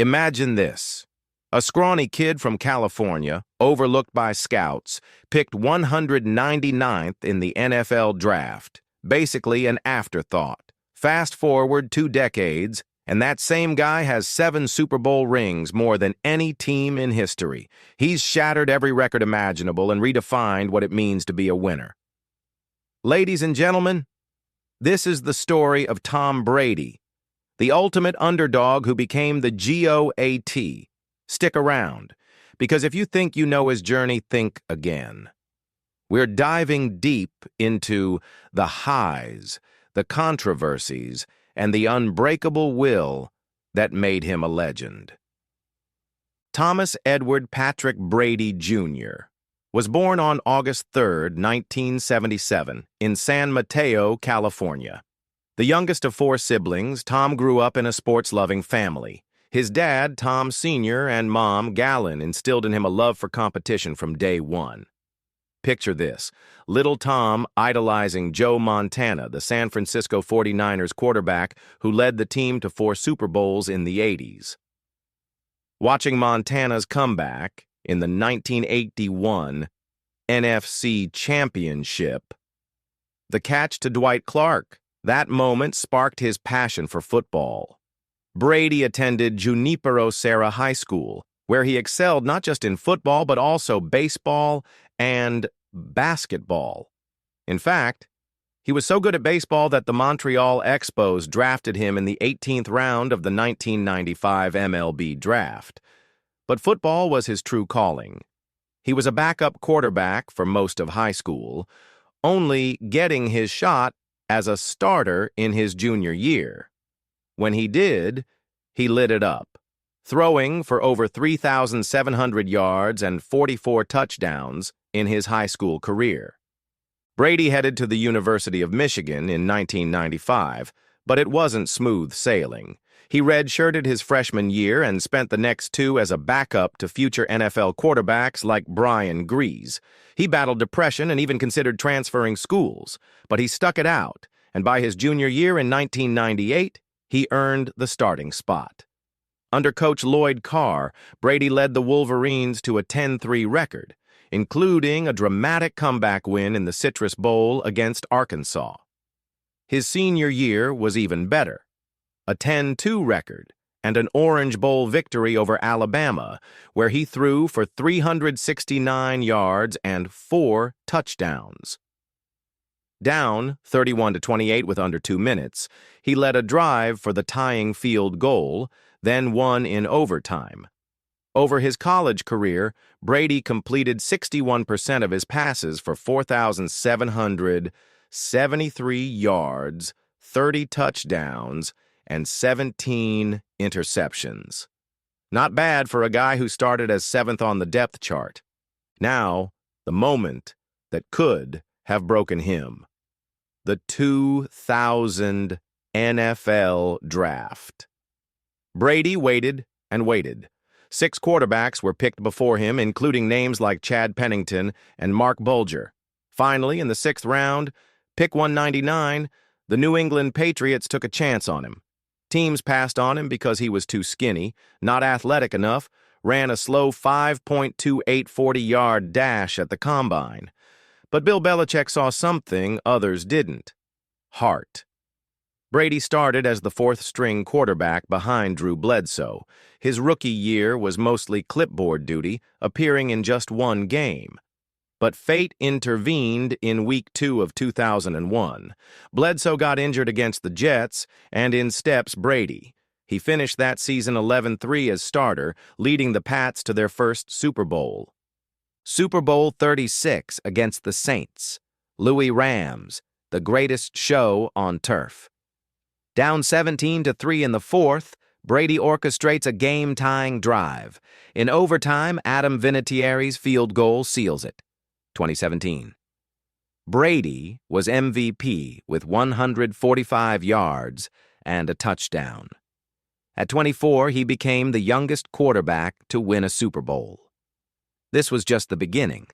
Imagine this. A scrawny kid from California, overlooked by scouts, picked 199th in the NFL draft. Basically an afterthought. Fast forward 2 decades, and that same guy has 7 Super Bowl rings, more than any team in history. He's shattered every record imaginable and redefined what it means to be a winner. Ladies and gentlemen, this is the story of Tom Brady, the ultimate underdog who became the GOAT. Stick around, because if you think you know his journey, think again. We're diving deep into the highs, the controversies, and the unbreakable will that made him a legend. Thomas Edward Patrick Brady, Jr. was born on August 3, 1977, in San Mateo, California. The youngest of 4 siblings, Tom grew up in a sports-loving family. His dad, Tom Sr., and mom, Gallon, instilled in him a love for competition from day one. Picture this, little Tom idolizing Joe Montana, the San Francisco 49ers quarterback who led the team to 4 Super Bowls in the 80s. Watching Montana's comeback in the 1981 NFC Championship, the catch to Dwight Clark, that moment sparked his passion for football. Brady attended Junipero Serra High School, where he excelled not just in football but also baseball and basketball. In fact, he was so good at baseball that the Montreal Expos drafted him in the 18th round of the 1995 MLB draft. But football was his true calling. He was a backup quarterback for most of high school, only getting his shot as a starter in his junior year. When he did, he lit it up, throwing for over 3,700 yards and 44 touchdowns in his high school career. Brady headed to the University of Michigan in 1995, but it wasn't smooth sailing. He redshirted his freshman year and spent the next 2 as a backup to future NFL quarterbacks like Brian Grease. He battled depression and even considered transferring schools, but he stuck it out, and by his junior year in 1998, he earned the starting spot. Under coach Lloyd Carr, Brady led the Wolverines to a 10-3 record, including a dramatic comeback win in the Citrus Bowl against Arkansas. His senior year was even better, a 10-2 record and an Orange Bowl victory over Alabama, where he threw for 369 yards and 4 touchdowns. Down 31-28 with under 2 minutes, he led a drive for the tying field goal, then won in overtime. Over his college career, Brady completed 61% of his passes for 4,773 yards, 30 touchdowns, and 17 interceptions. Not bad for a guy who started as 7th on the depth chart. Now, the moment that could have broken him. The 2000 NFL Draft. Brady waited and waited. 6 quarterbacks were picked before him, including names like Chad Pennington and Mark Bulger. Finally, in the 6th round, pick 199, the New England Patriots took a chance on him. Teams passed on him because he was too skinny, not athletic enough, ran a slow 5.28 40-yard dash at the combine. But Bill Belichick saw something others didn't: heart. Brady started as the 4th-string quarterback behind Drew Bledsoe. His rookie year was mostly clipboard duty, appearing in just 1 game. But fate intervened in Week 2 of 2001. Bledsoe got injured against the Jets, and in steps Brady. He finished that season 11-3 as starter, leading the Pats to their first Super Bowl. Super Bowl 36 against the Saints. Louis Rams, the greatest show on turf. Down 17-3 in the 4th, Brady orchestrates a game-tying drive. In overtime, Adam Vinatieri's field goal seals it. 2017. Brady was MVP with 145 yards and a touchdown. At 24, he became the youngest quarterback to win a Super Bowl. This was just the beginning.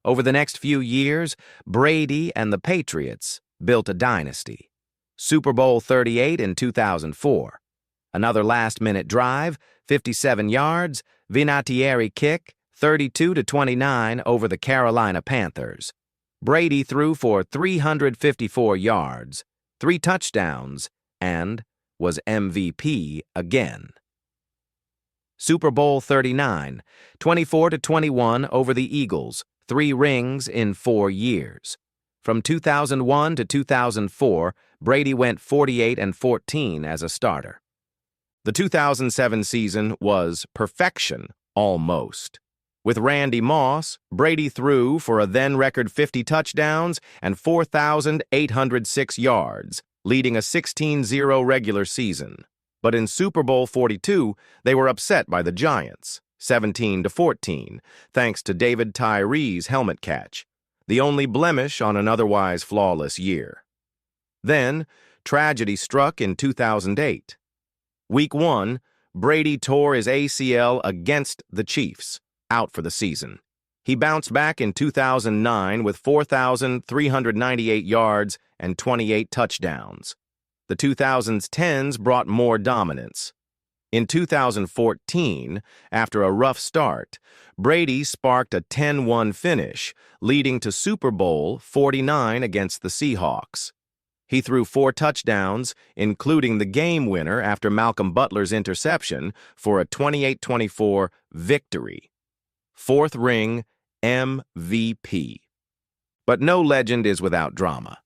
Over the next few years, Brady and the Patriots built a dynasty. Super Bowl 38 in 2004. Another last-minute drive, 57 yards, Vinatieri kick, 32-29 over the Carolina Panthers. Brady threw for 354 yards, 3 touchdowns, and was MVP again. Super Bowl 39, 24-21 over the Eagles, 3 rings in 4 years. From 2001 to 2004, Brady went 48-14 as a starter. The 2007 season was perfection, almost. With Randy Moss, Brady threw for a then-record 50 touchdowns and 4,806 yards, leading a 16-0 regular season. But in Super Bowl 42, they were upset by the Giants, 17-14, thanks to David Tyree's helmet catch, the only blemish on an otherwise flawless year. Then, tragedy struck in 2008. Week 1, Brady tore his ACL against the Chiefs, out for the season. He bounced back in 2009 with 4,398 yards and 28 touchdowns. The 2010s brought more dominance. In 2014, after a rough start, Brady sparked a 10-1 finish, leading to Super Bowl 49 against the Seahawks. He threw 4 touchdowns, including the game winner after Malcolm Butler's interception, for a 28-24 victory. 4th ring MVP. But no legend is without drama.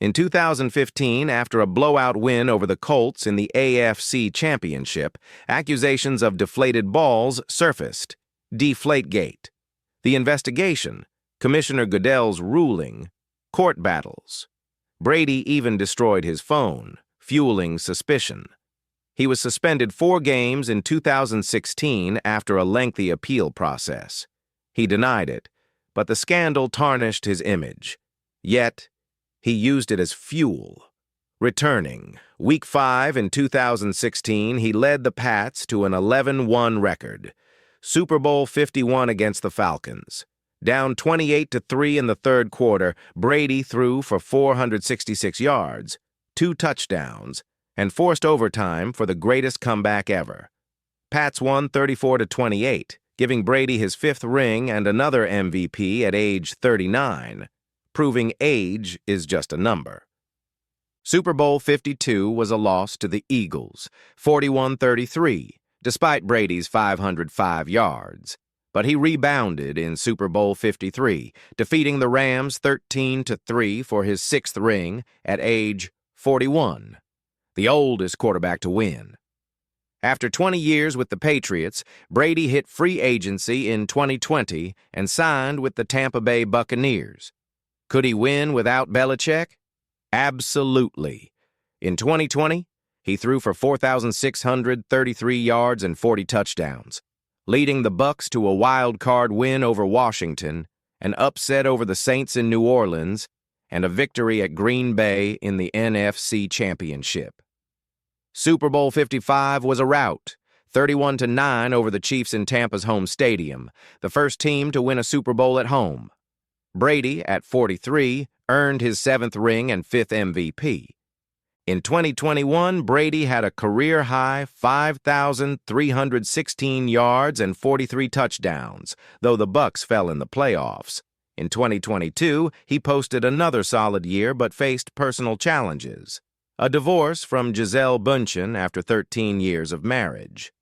In 2015, after a blowout win over the Colts in the AFC Championship, accusations of deflated balls surfaced. Deflategate. The investigation, Commissioner Goodell's ruling, court battles. Brady even destroyed his phone, fueling suspicion. He was suspended 4 games in 2016 after a lengthy appeal process. He denied it, but the scandal tarnished his image. Yet, he used it as fuel. Returning, Week 5 in 2016, he led the Pats to an 11-1 record. Super Bowl 51 against the Falcons. Down 28-3 in the third quarter, Brady threw for 466 yards, 2 touchdowns, and forced overtime for the greatest comeback ever. Pats won 34-28, giving Brady his 5th ring and another MVP at age 39, proving age is just a number. Super Bowl 52 was a loss to the Eagles, 41-33, despite Brady's 505 yards. But he rebounded in Super Bowl 53, defeating the Rams 13-3 for his 6th ring at age 41, the oldest quarterback to win. After 20 years with the Patriots, Brady hit free agency in 2020 and signed with the Tampa Bay Buccaneers. Could he win without Belichick? Absolutely. In 2020, he threw for 4,633 yards and 40 touchdowns, leading the Bucs to a wild-card win over Washington, an upset over the Saints in New Orleans, and a victory at Green Bay in the NFC Championship. Super Bowl 55 was a rout, 31-9 over the Chiefs in Tampa's home stadium, the first team to win a Super Bowl at home. Brady, at 43, earned his 7th ring and 5th MVP. In 2021, Brady had a career-high 5,316 yards and 43 touchdowns, though the Bucs fell in the playoffs. In 2022, he posted another solid year but faced personal challenges. A divorce from Gisele Bündchen after 13 years of marriage.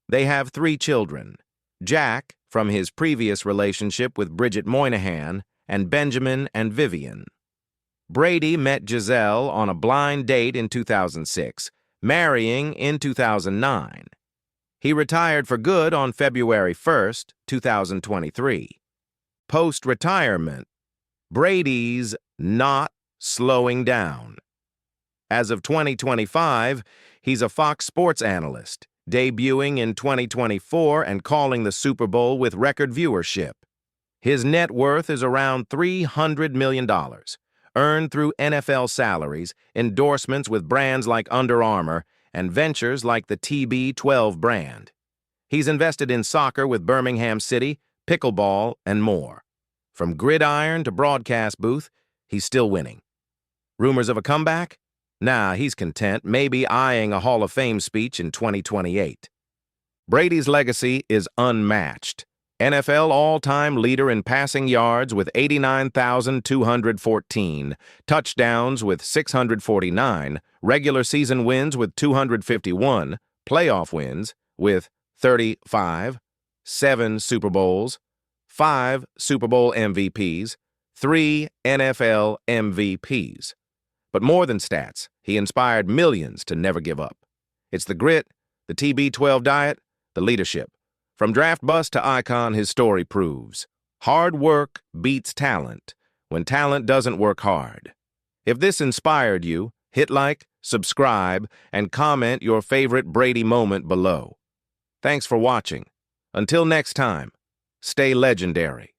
They have 3 children, Jack, from his previous relationship with Bridget Moynihan, and Benjamin and Vivian. Brady met Gisele on a blind date in 2006, marrying in 2009. He retired for good on February 1, 2023. Post-retirement, Brady's not slowing down. As of 2025, he's a Fox Sports analyst, debuting in 2024 and calling the Super Bowl with record viewership. His net worth is around $300 million, earned through NFL salaries, endorsements with brands like Under Armour, and ventures like the TB12 brand. He's invested in soccer with Birmingham City, pickleball, and more. From gridiron to broadcast booth, he's still winning. Rumors of a comeback? Nah, he's content, maybe eyeing a Hall of Fame speech in 2028. Brady's legacy is unmatched. NFL all-time leader in passing yards with 89,214, touchdowns with 649, regular season wins with 251, playoff wins with 35, 7 Super Bowls, 5 Super Bowl MVPs, 3 NFL MVPs. But more than stats, he inspired millions to never give up. It's the grit, the TB12 diet, the leadership. From draft bust to icon, his story proves. Hard work beats talent when talent doesn't work hard. If this inspired you, hit like, subscribe, and comment your favorite Brady moment below. Thanks for watching. Until next time, stay legendary.